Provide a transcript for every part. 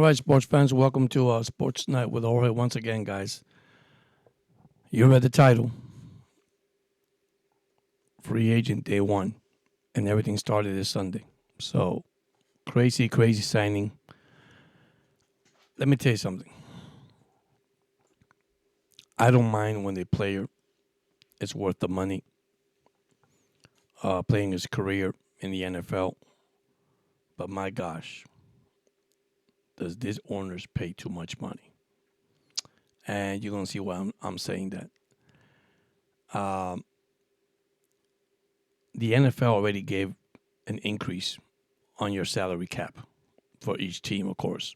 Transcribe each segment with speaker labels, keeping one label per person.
Speaker 1: right, sports fans, welcome to Sports Night with Jorge once again, guys. You read the title, Free Agent Day 1, and everything started this Sunday. So, crazy, crazy signing. Let me tell you something. I don't mind when the player is worth the money, playing his career in the NFL, but my gosh, does this owners pay too much money? And you're going to see why I'm saying that. The NFL already gave an increase on your salary cap for each team, of course,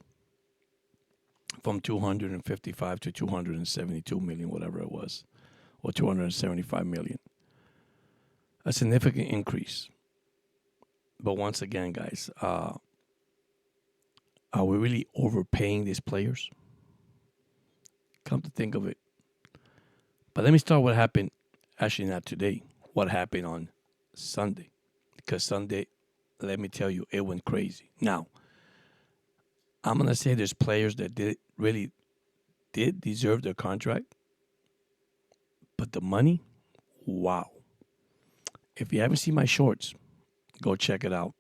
Speaker 1: from 255 to 272 million, whatever it was, or 275 million. A significant increase. But once again, guys, are we really overpaying these players? Come to think of it. But let me start what happened, actually not today, what happened on Sunday. Because Sunday, let me tell you, it went crazy. Now, I'm going to say there's players that really did deserve their contract. But the money, wow. If you haven't seen my shorts, go check it out.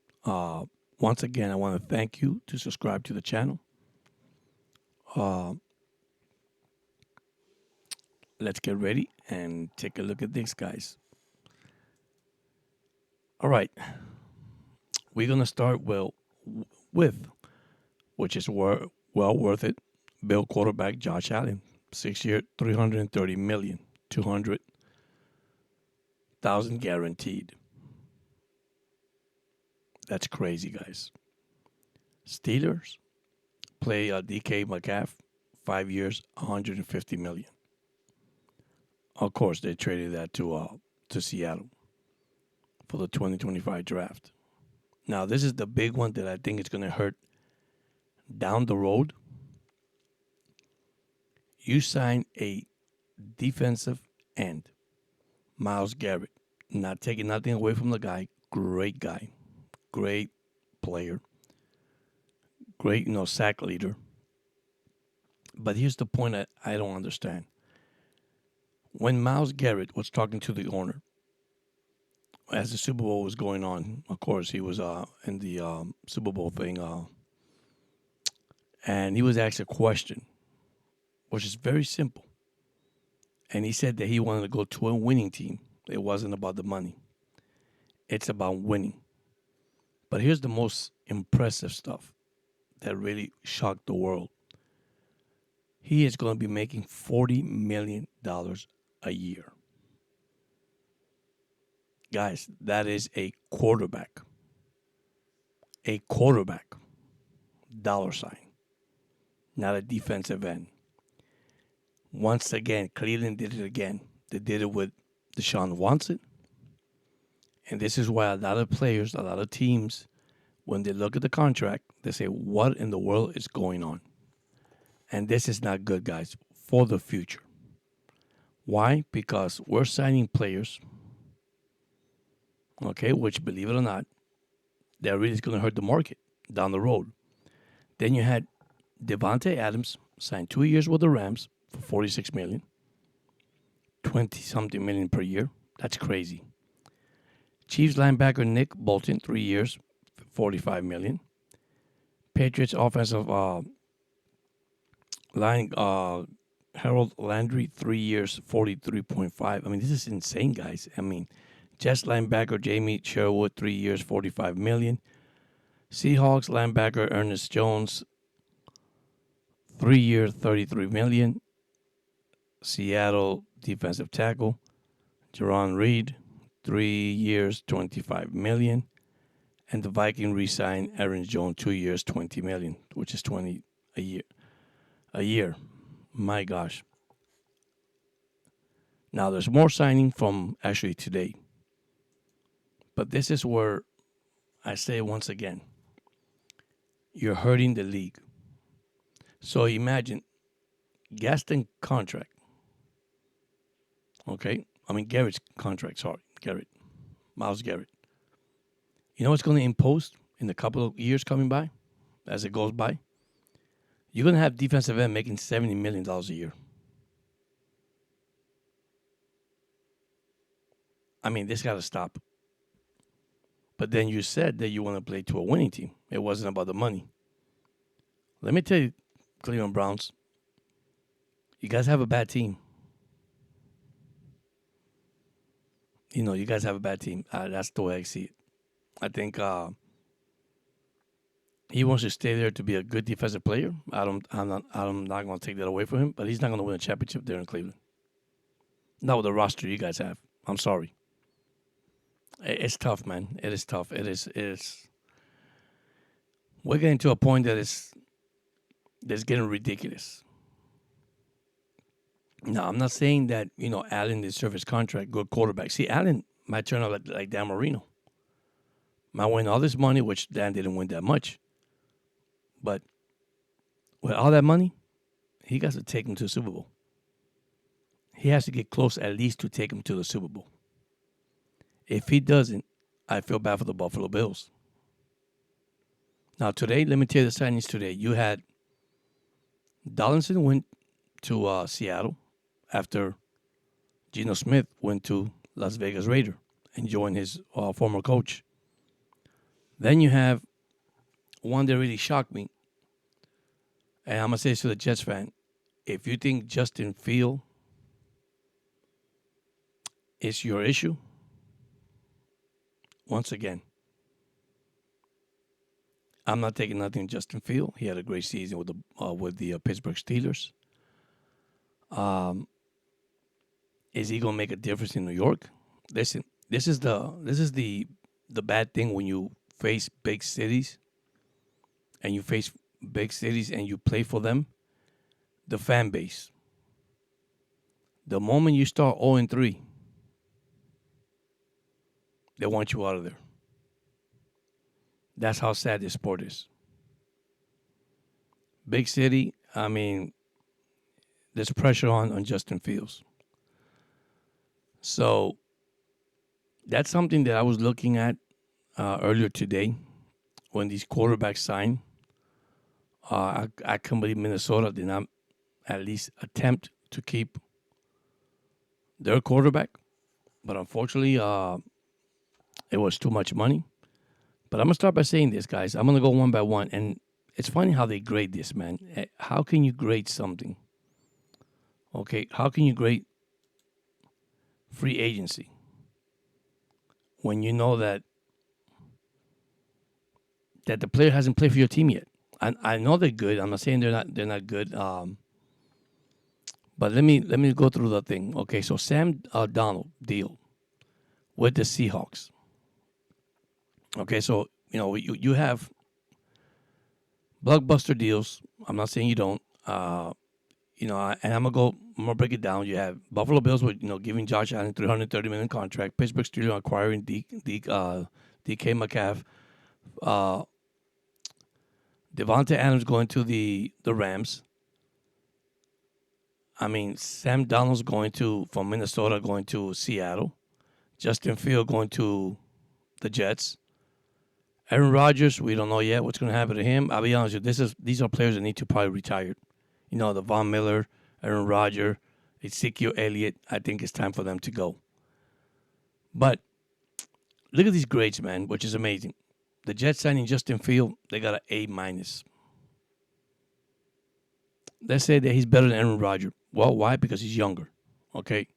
Speaker 1: Once again, I want to thank you to subscribe to the channel. Let's get ready and take a look at this, guys. All right. We're going to start with, which is well worth it, Bill quarterback Josh Allen. 6-year, $330 million, 200,000 guaranteed. That's crazy, guys. Steelers play DK Metcalf, 5 years, $150 million. Of course, they traded that to Seattle for the 2025 draft. Now, this is the big one that I think is going to hurt down the road. You sign a defensive end, Myles Garrett. Not taking nothing away from the guy. Great guy. Great player. Great, sack leader. But here's the point I don't understand. When Myles Garrett was talking to the owner, as the Super Bowl was going on, of course, he was in the Super Bowl thing, and he was asked a question, which is very simple. And he said that he wanted to go to a winning team. It wasn't about the money. It's about winning. But here's the most impressive stuff that really shocked the world. He is going to be making $40 million a year. Guys, that is a quarterback. A quarterback. Dollar sign. Not a defensive end. Once again, Cleveland did it again. They did it with Deshaun Watson. And this is why a lot of players, a lot of teams, when they look at the contract, they say, what in the world is going on? And this is not good, guys, for the future. Why? Because we're signing players, okay, which, believe it or not, that really is going to hurt the market down the road. Then you had Devontae Adams signed 2 years with the Rams for $46 million, 20-something million per year. That's crazy. Chiefs linebacker Nick Bolton, 3 years, $45 million. Patriots offensive line Harold Landry, 3 years, $43.5. I mean, this is insane, guys. I mean, Jets linebacker Jamie Sherwood, 3 years, $45 million. Seahawks linebacker Ernest Jones, 3 years, $33 million. Seattle defensive tackle Jerron Reed, 3 years, $25 million. And the Viking re-signed Aaron Jones, 2 years, $20 million, which is $20 a year. My gosh. Now, there's more signing from actually today. But this is where I say once again, you're hurting the league. So imagine Gaston contract. Okay? I mean, Garrett's contract, sorry. Myles Garrett. You know what's going to impose in a couple of years coming by, as it goes by? You're going to have defensive end making $70 million a year. I mean, this got to stop. But then you said that you want to play to a winning team. It wasn't about the money. Let me tell you, Cleveland Browns, you guys have a bad team. You guys have a bad team. That's the way I see it. I think he wants to stay there to be a good defensive player. I'm not going to take that away from him, but he's not going to win a championship there in Cleveland. Not with the roster you guys have. I'm sorry. It's tough, man. It is tough. It is. We're getting to a point that's getting ridiculous. Now, I'm not saying that, Allen deserves his contract, good quarterback. See, Allen might turn out like Dan Marino. Might win all this money, which Dan didn't win that much. But with all that money, he got to take him to the Super Bowl. He has to get close at least to take him to the Super Bowl. If he doesn't, I feel bad for the Buffalo Bills. Now, today, let me tell you the signings today. You had Donaldson went to Seattle after Geno Smith went to Las Vegas Raider and joined his former coach. Then you have one that really shocked me. And I'm going to say this to the Jets fan. If you think Justin Field is your issue, once again, I'm not taking nothing Justin Field. He had a great season with the Pittsburgh Steelers. Is he gonna make a difference in New York? Listen, this is the bad thing when you face big cities, and you play for them. The fan base. The moment you start 0-3, they want you out of there. That's how sad this sport is. Big city, I mean, there's pressure on Justin Fields. So that's something that I was looking at earlier today when these quarterbacks signed. I can't believe Minnesota did not at least attempt to keep their quarterback. But unfortunately, it was too much money. But I'm going to start by saying this, guys. I'm going to go one by one. And it's funny how they grade this, man. How can you grade something? Okay, how can you grade free agency when you know that the player hasn't played for your team yet? I know they're good. I'm not saying they're not good. But let me go through the thing. Okay, so Sam Darnold deal with the Seahawks. Okay, so you have blockbuster deals. I'm not saying you don't. And I'm gonna break it down. You have Buffalo Bills with giving Josh Allen $330 million contract. Pittsburgh Steelers acquiring DK Metcalf. Devontae Adams going to the Rams. I mean, Sam Darnold's from Minnesota going to Seattle. Justin Field going to the Jets. Aaron Rodgers, we don't know yet what's going to happen to him. I'll be honest with you, these are players that need to probably retire. The Von Miller, Aaron Rodgers, Ezekiel Elliott. I think it's time for them to go. But look at these grades, man, which is amazing. The Jets signing Justin Field, they got an A-. Let's say that he's better than Aaron Rodgers. Well, why? Because he's younger. Okay,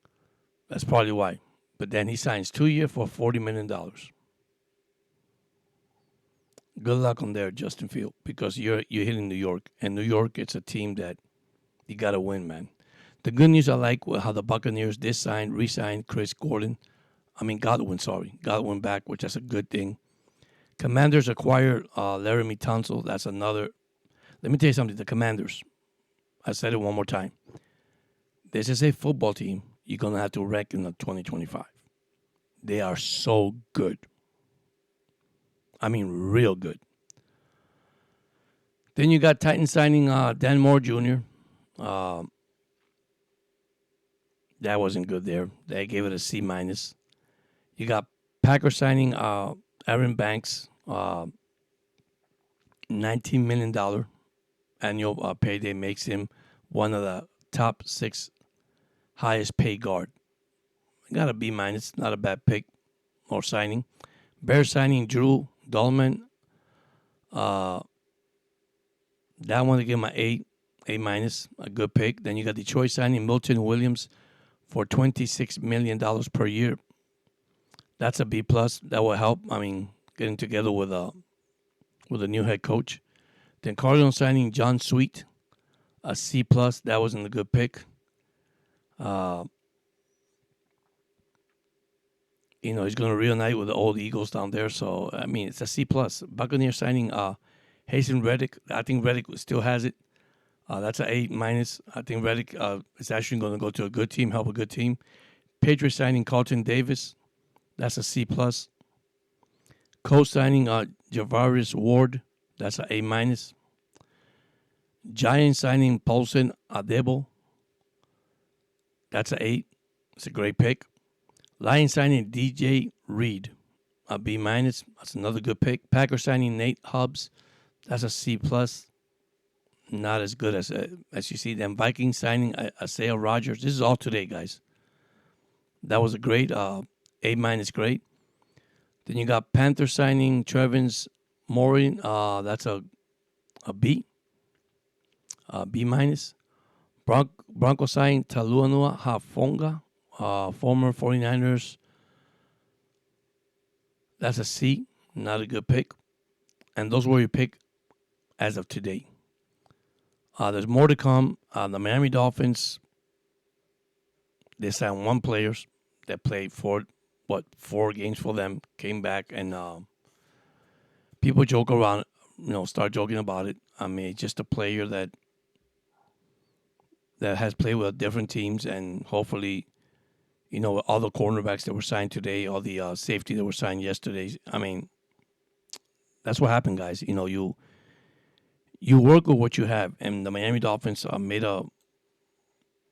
Speaker 1: that's probably why. But then he signs 2 years for $40 million. Good luck on there, Justin Field, because you're hitting New York. And New York, it's a team that you got to win, man. The good news I like how the Buccaneers re-signed Chris Godwin. Godwin back, which is a good thing. Commanders acquired Laramie Tunsil. That's another. Let me tell you something. The Commanders, I said it one more time. This is a football team you're going to have to rank in the 2025. They are so good. I mean, real good. Then you got Titans signing Dan Moore Jr. That wasn't good there. They gave it a C-. You got Packers signing Aaron Banks, $19 million annual payday makes him one of the top 6 highest paid guard. Got a B minus, not a bad pick or signing. Bear signing Drew Dolman. That one to give him an A minus, a good pick. Then you got Detroit signing Milton Williams for $26 million per year. That's a B plus. That will help. I mean, getting together with a new head coach. Then Cardinals signing John Sweet, a C plus. That wasn't a good pick. He's going to reunite with the old Eagles down there. So, I mean, it's a C plus. Buccaneers signing Hazen Reddick. I think Reddick still has it. That's an A minus. I think Reddick is actually going to go to a good team, help a good team. Patriots signing Carlton Davis. That's a C plus. Co-signing Javaris Ward. That's an A minus. Giants signing Paulson Adebo. That's an 8. It's a great pick. Lions signing DJ Reed, a B minus. That's another good pick. Packers signing Nate Hubbs. That's a C plus. Not as good as you see. Then Vikings signing Isaiah Rodgers. This is all today, guys. That was a great A minus grade. Then you got Panthers signing Trevin Morin. That's a B. B minus. Broncos signing Taluanua Hafonga. Former 49ers. That's a C. Not a good pick. And those were your pick as of today. There's more to come. The Miami Dolphins, they signed 1 player that played 4 games for them, came back, and people joke around, start joking about it. I mean, just a player that has played with different teams, and hopefully, all the cornerbacks that were signed today, all the safety that were signed yesterday. I mean, that's what happened, guys. You work with what you have, and the Miami Dolphins made a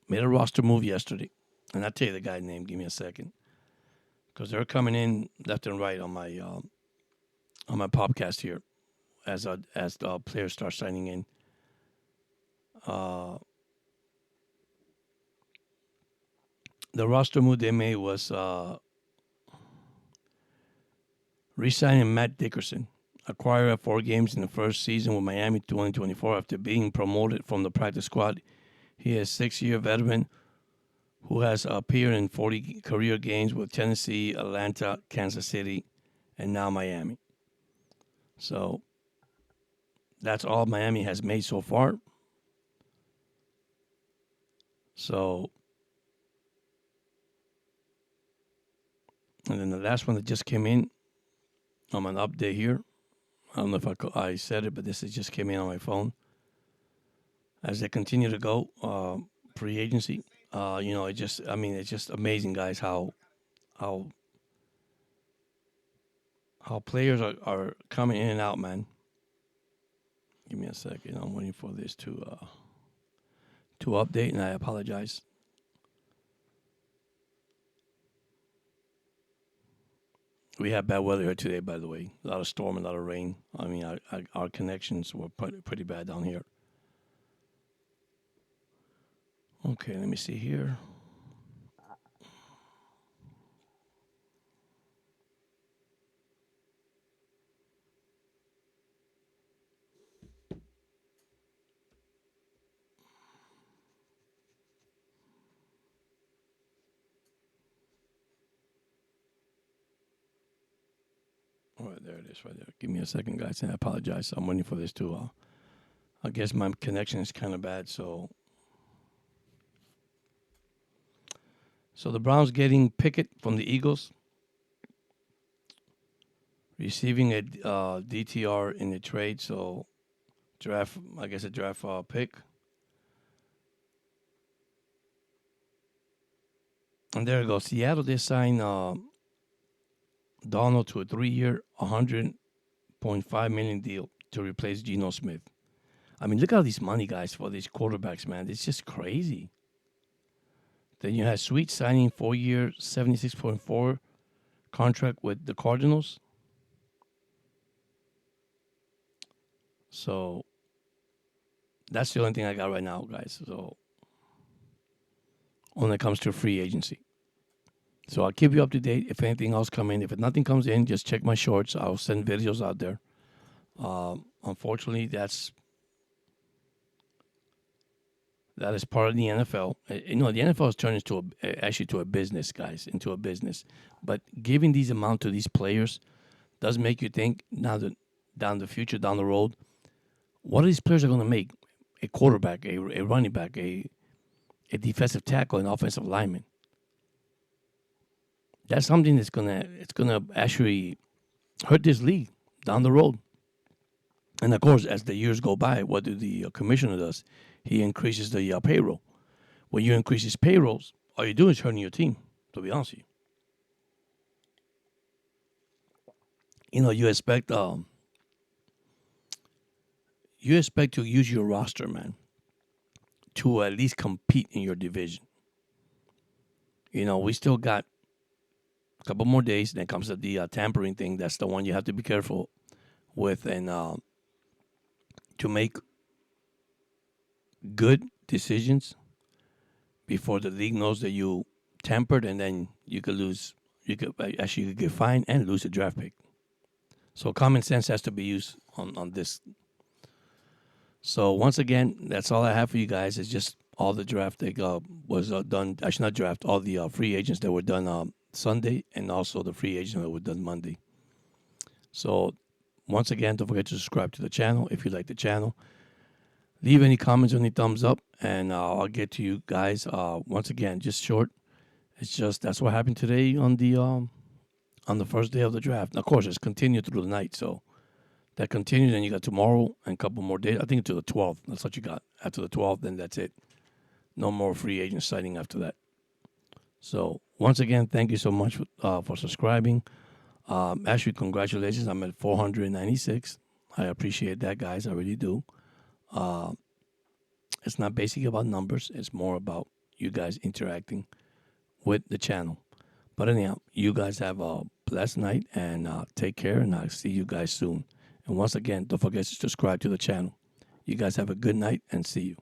Speaker 1: roster move yesterday. And I'll tell you the guy's name. Give me a second, because they're coming in left and right on my podcast here as the players start signing in. The roster move they made was re-signing Matt Dickerson, acquired 4 games in the first season with Miami 2024 after being promoted from the practice squad. He is a 6-year veteran who has appeared in 40 career games with Tennessee, Atlanta, Kansas City, and now Miami. So that's all Miami has made so far. So, and then the last one that just came in, I'm an update here. I don't know if I said it, but this just came in on my phone. As they continue to go, free agency, it's just amazing, guys, how players are coming in and out, man. Give me a second. I'm waiting for this to update, and I apologize. We had bad weather here today, by the way. A lot of storm, a lot of rain. I mean, our connections were pretty bad down here. Okay, let me see here. All right, there it is right there. Give me a second, guys, and I apologize. I'm waiting for this to I guess my connection is kind of bad, so the Browns getting Pickett from the Eagles, receiving a DTR in the trade, so draft pick. And there you go. Seattle, they signed Donald to a 3-year, $100.5 million deal to replace Geno Smith. I mean, look at all these money, guys, for these quarterbacks, man. It's just crazy. Then you had Sweet signing 4-year, $76.4 contract with the Cardinals. So that's the only thing I got right now, guys. So when it comes to free agency. So I'll keep you up to date if anything else comes in. If nothing comes in, just check my shorts. I'll send videos out there. Unfortunately, that is part of the NFL. You know, the NFL has turned actually to a business, guys, into a business. But giving these amount to these players does make you think now that down the future, down the road, what are these players are going to make? A quarterback, a running back, a defensive tackle, an offensive lineman. That's something it's gonna actually hurt this league down the road. And of course, as the years go by, what do the commissioner does? He increases the payroll. When you increase his payrolls, all you're doing is hurting your team. To be honest with you, you expect to use your roster, man, to at least compete in your division. We still got a couple more days. Then comes the tampering thing. That's the one you have to be careful with, and to make good decisions before the league knows that you tampered, and then you could lose. You could get fined and lose a draft pick. So common sense has to be used on this. So once again, that's all I have for you guys. It's just all the draft that was done. Actually, not draft. All the free agents that were done Sunday, and also the free agents that were done Monday. So once again, don't forget to subscribe to the channel if you like the channel. Leave any comments or any thumbs up, and I'll get to you guys. Once again, just short. It's just that's what happened today on the first day of the draft. Of course, it's continued through the night, so that continues, and you got tomorrow and a couple more days. I think until the 12th. That's what you got. After the 12th, then that's it. No more free agent signing after that. So once again, thank you so much for subscribing. Actually, congratulations. I'm at 496. I appreciate that, guys. I really do. It's not basically about numbers. It's more about you guys interacting with the channel. But anyhow, you guys have a blessed night, and take care, and I'll see you guys soon. And once again, don't forget to subscribe to the channel. You guys have a good night, and see you.